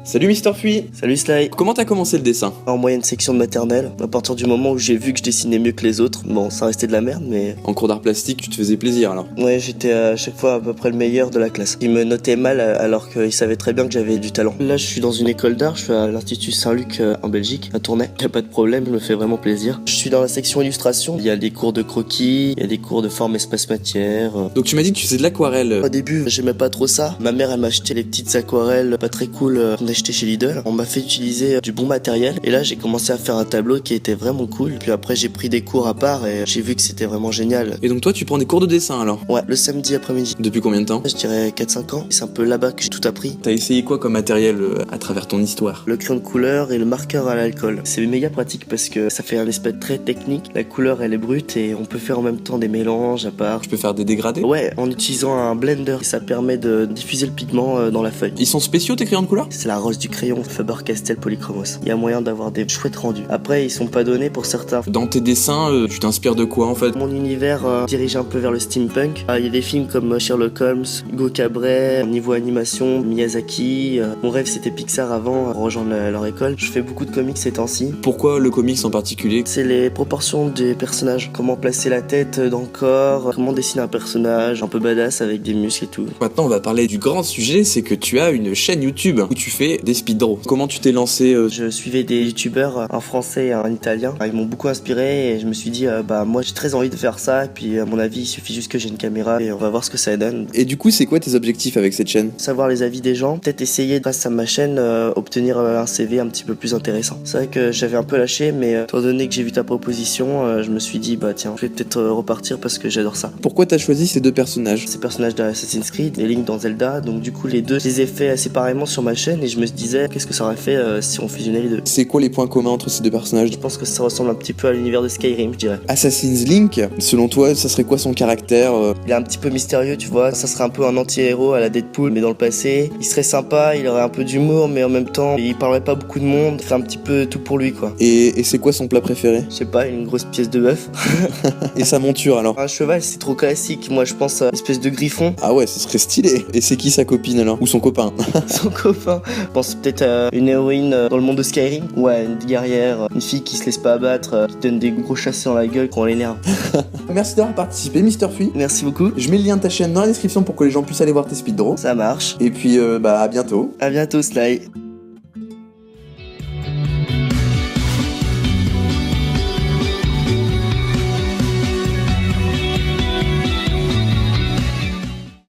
Salut Mister Fui. Salut Sly. Comment t'as commencé le dessin? En moyenne section de maternelle, à partir du moment où j'ai vu que je dessinais mieux que les autres, bon ça restait de la merde mais... En cours d'art plastique, tu te faisais plaisir alors? Ouais, j'étais à chaque fois à peu près le meilleur de la classe. Ils me notaient mal alors qu'ils savaient très bien que j'avais du talent. Là je suis dans une école d'art, je suis à l'Institut Saint-Luc en Belgique, à Tournai. Y'a pas de problème, je me fais vraiment plaisir. Je suis dans la section illustration, il y a des cours de croquis, il y a des cours de forme espace-matière. Donc tu m'as dit que tu faisais de l'aquarelle. Au début j'aimais pas trop ça. Ma mère elle m'a acheté les petites aquarelles pas très cool qu'on achetait chez Lidl. On m'a fait utiliser du bon matériel et là j'ai commencé à faire un tableau qui était vraiment cool. Puis après j'ai pris des cours à part et j'ai vu que c'était vraiment génial. Et donc toi tu prends des cours de dessin alors? Ouais, le samedi après-midi. Depuis combien de temps? Je dirais 4-5 ans. C'est un peu là-bas que j'ai tout appris. T'as essayé quoi comme matériel à travers ton histoire? Le crayon de couleur et le marqueur à l'alcool. C'est méga pratique parce que ça fait un aspect très technique. La couleur elle est brute et on peut faire en même temps des mélanges à part. Tu peux faire des dégradés? Ouais, en utilisant un blender. Ça permet de diffuser le pigment dans la feuille. Ils sont spéciaux tes crayons de couleur? C'est la rose du crayon Faber-Castell Polychromos. Il y a moyen d'avoir des chouettes rendus. Après, ils sont pas donnés pour certains. Dans tes dessins, tu t'inspires de quoi en fait? Mon univers dirige un peu vers le steampunk. Il y a des films comme Sherlock Holmes, Hugo Cabret, niveau animation, Miyazaki. Mon rêve c'était Pixar avant, rejoindre leur école. Je fais beaucoup de comics ces temps-ci. Pourquoi le comics en particulier? C'est les proportions des personnages. Comment placer la tête dans le corps, comment dessiner un personnage un peu badass avec des muscles et tout. Maintenant on va parler du grand sujet, c'est que tu as une chaîne YouTube où tu fais des speeddraws. Comment tu t'es lancé? Je suivais des youtubeurs, un français et un italien. Ils m'ont beaucoup inspiré et je me suis dit moi j'ai très envie de faire ça. Et puis à mon avis il suffit juste que j'ai une caméra et on va voir ce que ça donne. Et du coup c'est quoi tes objectifs avec cette chaîne? Savoir les avis des gens, peut-être essayer grâce à ma chaîne obtenir un CV un petit peu plus intéressant. C'est vrai que j'avais un peu lâché mais étant donné que j'ai vu ta proposition je me suis dit tiens je vais peut-être repartir parce que j'adore ça. Pourquoi t'as choisi ces deux personnages? Ces personnages d'Assassin's Creed, les Link dans Zelda, donc du coup les deux je les ai fait séparément sur ma chaîne et je me disais qu'est-ce que ça aurait fait si on fusionnait les deux. C'est quoi les points communs entre ces deux personnages? Je pense que ça ressemble un petit peu à l'univers de Skyrim, je dirais. Assassin's Link, selon toi, ça serait quoi son caractère? Il est un petit peu mystérieux, tu vois. Ça serait un peu un anti-héros à la Deadpool, mais dans le passé. Il serait sympa, il aurait un peu d'humour, mais en même temps, il parlerait pas beaucoup de monde. Il ferait un petit peu tout pour lui, quoi. Et c'est quoi son plat préféré? Je sais pas, une grosse pièce de bœuf. Et sa monture alors? Un cheval, c'est trop classique. Moi, je pense à une espèce de griffon. Ah ouais, ce serait stylé. Et c'est qui sa copine alors? Ou son copain? Son copain. Je pense peut-être à une héroïne dans le monde de Skyrim. Ouais, une guerrière, une fille qui se laisse pas abattre, qui donne des gros chassés dans la gueule quand on l'énerve. Merci d'avoir participé, Mister Fui. Merci beaucoup. Je mets le lien de ta chaîne dans la description pour que les gens puissent aller voir tes speeddraws. Ça marche. Et puis, à bientôt. À bientôt, Sly.